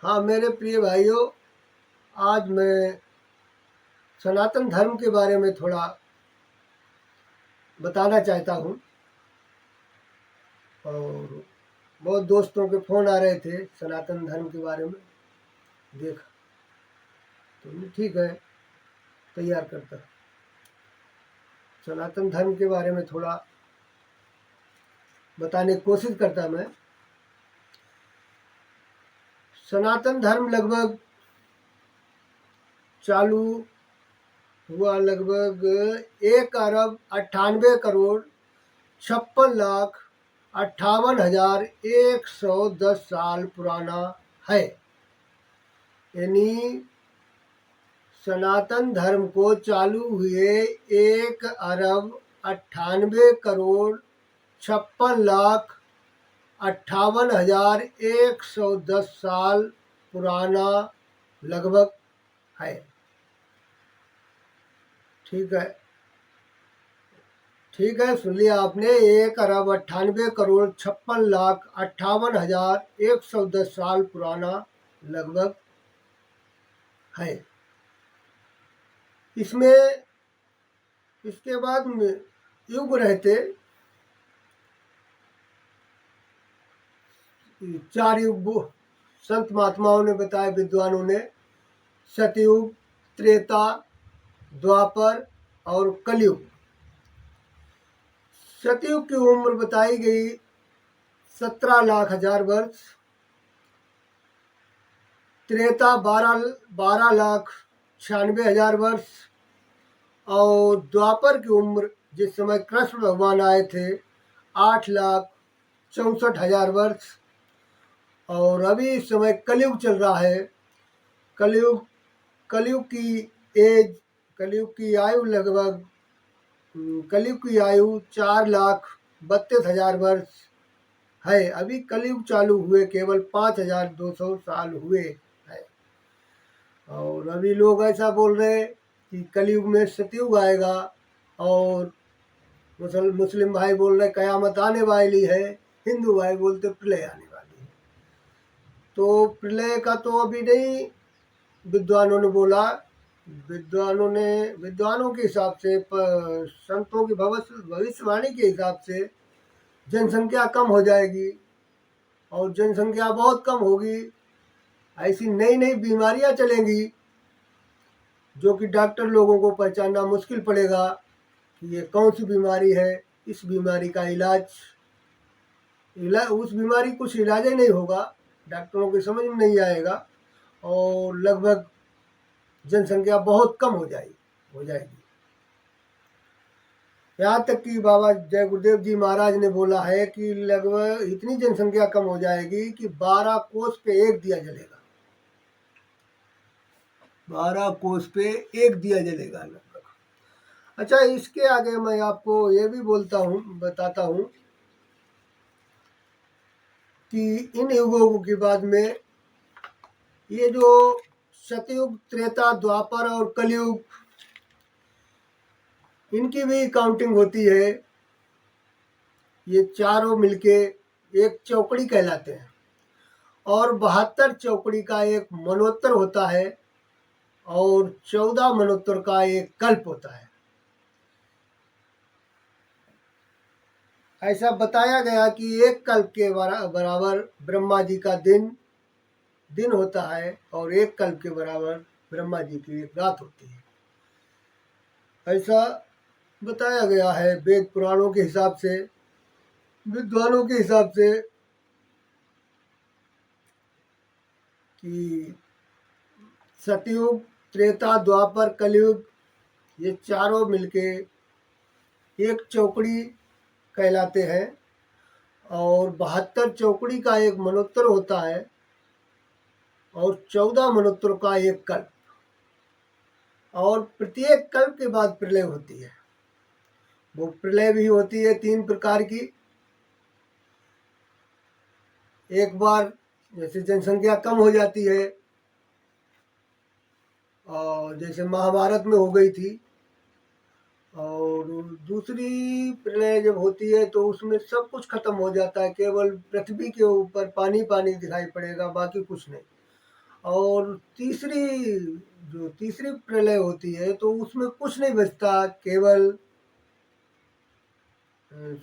हाँ मेरे प्रिय भाइयों, आज मैं सनातन धर्म के बारे में थोड़ा बताना चाहता हूँ। और बहुत दोस्तों के फ़ोन आ रहे थे सनातन धर्म के बारे में। देखा तो ठीक है, तैयार करता। सनातन धर्म के बारे में थोड़ा बताने की कोशिश करता मैं। सनातन धर्म लगभग चालू हुआ लगभग 1,98,56,58,110 साल पुराना है। यानी सनातन धर्म को चालू हुए 1,98,56,58,110 साल पुराना लगभग है। ठीक है, सुन लिया आपने। 1,98,56,58,110 साल पुराना लगभग है। इसमें इसके बाद में युग रहते 4 युग संत महात्माओं ने बताया, विद्वानों ने। सतयुग, त्रेता, द्वापर और कलयुग। सतयुग की उम्र बताई गई 17 लाख हजार वर्ष। त्रेता 12 लाख 96,000 वर्ष। और द्वापर की उम्र जिस समय कृष्ण भगवान आए थे 8,64,000 वर्ष। और अभी इस समय कलयुग चल रहा है। कलयुग की आयु लगभग 4,32,000 वर्ष है। अभी कलयुग चालू हुए केवल 5,200 साल हुए है। और अभी लोग ऐसा बोल रहे हैं कि कलयुग में सतयुग आएगा, और मुस्लिम भाई बोल रहे कयामत आने वाली है। हिंदू भाई बोलते प्रलय आने वाली है। तो प्रलय का तो अभी नहीं, विद्वानों ने बोला। विद्वानों के हिसाब से, संतों की भविष्यवाणी के हिसाब से जनसंख्या कम हो जाएगी। और जनसंख्या बहुत कम होगी, ऐसी नई नई बीमारियां चलेंगी जो कि डॉक्टर लोगों को पहचानना मुश्किल पड़ेगा कि ये कौन सी बीमारी है। इस बीमारी का इलाज उस बीमारी कुछ इलाज ही नहीं होगा, डॉक्टरों की समझ में नहीं आएगा। और लगभग जनसंख्या बहुत कम हो जाएगी। यहाँ तक कि बाबा जय गुरुदेव जी महाराज ने बोला है कि लगभग इतनी जनसंख्या कम हो जाएगी कि 12 कोस पे एक दिया जलेगा। 12 कोस पे एक दिया जलेगा लगभग। अच्छा, इसके आगे मैं आपको ये भी बताता हूँ कि इन युगों के बाद में ये जो सतयुग, त्रेता, द्वापर और कलयुग, इनकी भी काउंटिंग होती है। ये चारों मिलके एक चौकड़ी कहलाते हैं। और 72 चौकड़ी का एक मनोत्तर होता है, और 14 मनोत्तर का एक कल्प होता है। ऐसा बताया गया कि एक कल्प के बराबर ब्रह्मा जी का दिन होता है, और एक कल्प के बराबर ब्रह्मा जी की एक रात होती है। ऐसा बताया गया है वेद पुराणों के हिसाब से, विद्वानों के हिसाब से, कि सतयुग, त्रेता, द्वापर, कलयुग, ये चारों मिलके एक चौकड़ी कहलाते हैं। और 72 चौकड़ी का एक मनोत्तर होता है, और 14 मनोत्तर का एक कल्प। और प्रत्येक कल्प के बाद प्रलय होती है। वो प्रलय भी होती है 3 प्रकार की। एक बार जैसे जनसंख्या कम हो जाती है, और जैसे महाभारत में हो गई थी। और दूसरी प्रलय जब होती है तो उसमें सब कुछ खत्म हो जाता है, केवल पृथ्वी के ऊपर पानी पानी दिखाई पड़ेगा, बाकी कुछ नहीं। और तीसरी प्रलय होती है तो उसमें कुछ नहीं बचता, केवल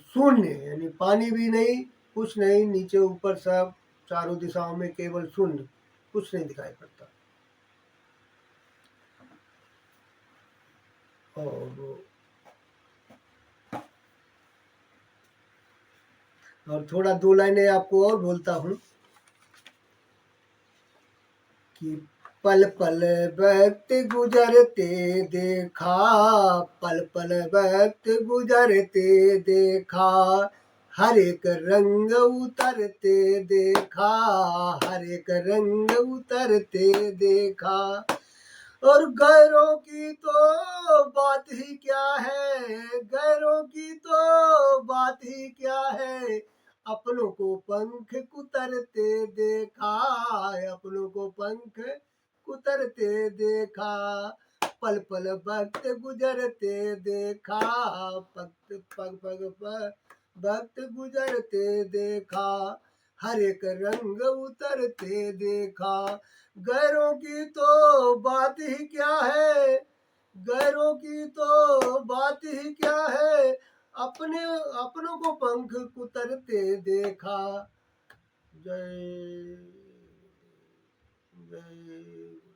शून्य, यानी पानी भी नहीं, कुछ नहीं, नीचे ऊपर सब चारों दिशाओं में केवल शून्य, कुछ नहीं दिखाई पड़ता। और थोड़ा 2 लाइनें आपको और बोलता हूँ कि पल पल वक्त गुजरते देखा, पल पल वक्त गुजरते देखा, हर एक रंग उतरते देखा, हर एक रंग उतरते देखा। और गैरों की तो बात ही क्या है, गैरों की तो बात ही क्या है, अपनों को पंख कुतरते देखा, अपनों को पंख कुतरते देखा, पल पल वक्त गुजरते देखा, वक्त पग पग वक्त गुजरते देखा, हर एक रंग उतरते देखा। गैरों की तो बात ही क्या है, गैरों की तो बात ही क्या है, अपनों को पंख कुतरते देखा। जय जय